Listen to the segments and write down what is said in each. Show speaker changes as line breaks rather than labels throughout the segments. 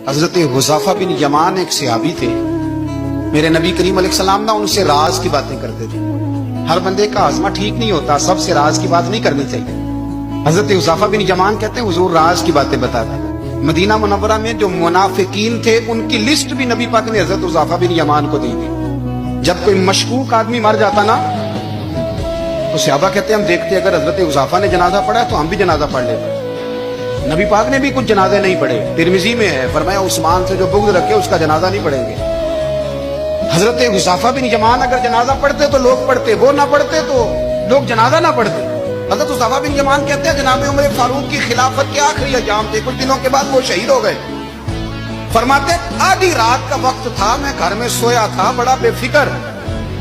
حضرت حذیفہ بن یمان ایک صحابی تھے، میرے نبی کریم علیہ السلام نہ ان سے راز کی باتیں کرتے تھے۔ ہر بندے کا ہاضمہ ٹھیک نہیں ہوتا، سب سے راز کی بات نہیں کرنی چاہیے۔ حضرت حذیفہ بن یمان کہتے ہیں حضور راز کی باتیں بتاتے۔ مدینہ منورہ میں جو منافقین تھے ان کی لسٹ بھی نبی پاک نے حضرت حذیفہ بن یمان کو دی تھی۔ جب کوئی مشکوک آدمی مر جاتا نا تو صحابہ کہتے ہیں ہم دیکھتے اگر حضرت حذیفہ نے جنازہ پڑھا تو ہم بھی جنازہ پڑھ لیتے۔ نبی پاک نے بھی کچھ جنازے نہیں پڑھے، ترمذی میں ہے، فرمایا عثمان سے جو بغض رکھے اس کا جنازہ نہیں پڑھیں گے۔ حضرت حذیفہ بن یمان اگر جنازہ پڑھتے تو لوگ پڑھتے، وہ نہ پڑھتے تو لوگ جنازہ نہ پڑھتے۔ حضرت حذیفہ بن یمان کہتے ہیں جناب عمر فاروق کی خلافت کے آخری ایام تھے، کچھ دنوں کے بعد وہ شہید ہو گئے۔ فرماتے آدھی رات کا وقت تھا، میں گھر میں سویا تھا بڑا بے فکر،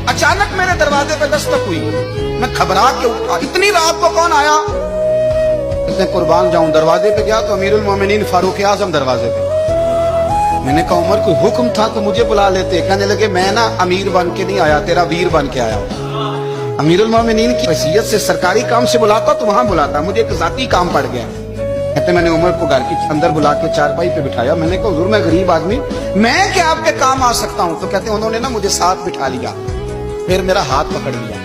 اچانک میرے دروازے پہ دستک ہوئی، میں گھبرا کے اٹھا، اتنی رات کو کون آیا؟ اتنے قربان جاؤں، دروازے پہ گیا تو امیر المومنین فاروق اعظم دروازے پہ۔ میں نے کہا عمر کوئی حکم تھا تو مجھے بلا لیتے۔ کہنے لگے میں نا امیر بن کے نہیں آیا، تیرا ویر بن کے آیا ہوں۔ امیر المومنین کی حیثیت سے سرکاری کام سے بلاتا تو وہاں بلاتا، مجھے ایک ذاتی کام پڑ گیا۔ کہتے میں نے عمر کو گھر کی اندر بلا کے چارپائی پہ بٹھایا، میں نے کہا حضور میں غریب آدمی، میں کیا آپ کے کام آ سکتا ہوں؟ تو کہتے انہوں نے نا مجھے ساتھ بٹھا لیا، پھر میرا ہاتھ پکڑ لیا،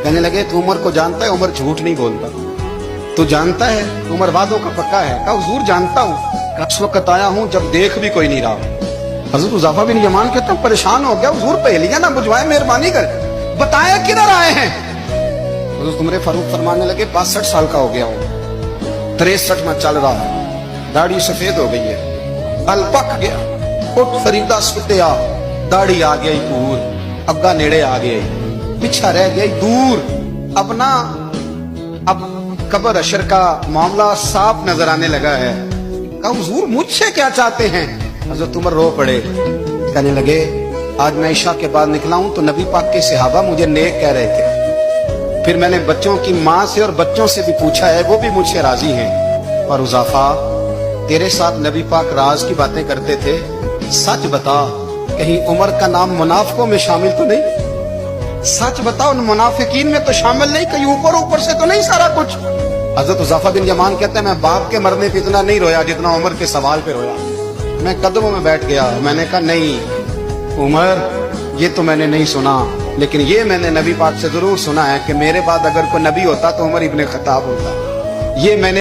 کہنے لگے تو عمر کو جانتا ہے؟ عمر جھوٹ نہیں بولتا، تو جانتا ہے عمر وعدوں کا پکا ہے؟ کہا حضور جانتا ہوں، اس وقت آیا ہوں جب دیکھ بھی کوئی نہیں رہا۔ حضرت حذیفہ بن یمان کہتے ہیں پریشان ہو گیا، حضور پہلیاں نہ بجھوائے، مہربانی کر بتائیں کدھر آئے ہیں؟ حضرت عمر فاروق فرمانے لگے 62 سال کا ہو گیا ہوں، 63 میں چل رہا ہے، داڑھی سفید ہو گئی ہے، بل پک گیا، اٹھ فریدہ سٹیا، داڑھی آ گئی دور، اگا نیڑے آ گئی، پیچھا رہ گئی دور، اب قبر اشر کا معاملہ صاف نظر آنے لگا ہے۔ کہا حضور مجھ سے کیا چاہتے ہیں؟ حضرت عمر رو پڑے، کہنے لگے آج میں عشاء کے بعد نکلا ہوں تو نبی پاک کے صحابہ مجھے نیک کہہ رہے تھے، پھر میں نے بچوں کی ماں سے اور بچوں سے بھی پوچھا ہے، وہ بھی مجھ سے راضی ہیں۔ اور حذیفہ تیرے ساتھ نبی پاک راز کی باتیں کرتے تھے، سچ بتا کہیں عمر کا نام منافقوں میں شامل تو نہیں؟ سچ بتا ان منافقین میں تو شامل نہیں، کہیں اوپر سے تو نہیں سارا کچھ؟ حضرت حذیفہ بن یمان کہتے ہیں میں باپ کے مرنے پہ اتنا نہیں رویا جتنا عمر کے سوال پہ رویا۔ میں قدموں میں بیٹھ گیا، میں نے کہا نہیں عمر یہ تو میں نے نہیں سنا، لیکن یہ میں نے نبی پاک سے ضرور سنا ہے کہ میرے بعد اگر کوئی نبی ہوتا تو عمر ابن خطاب ہوتا۔ یہ میں نے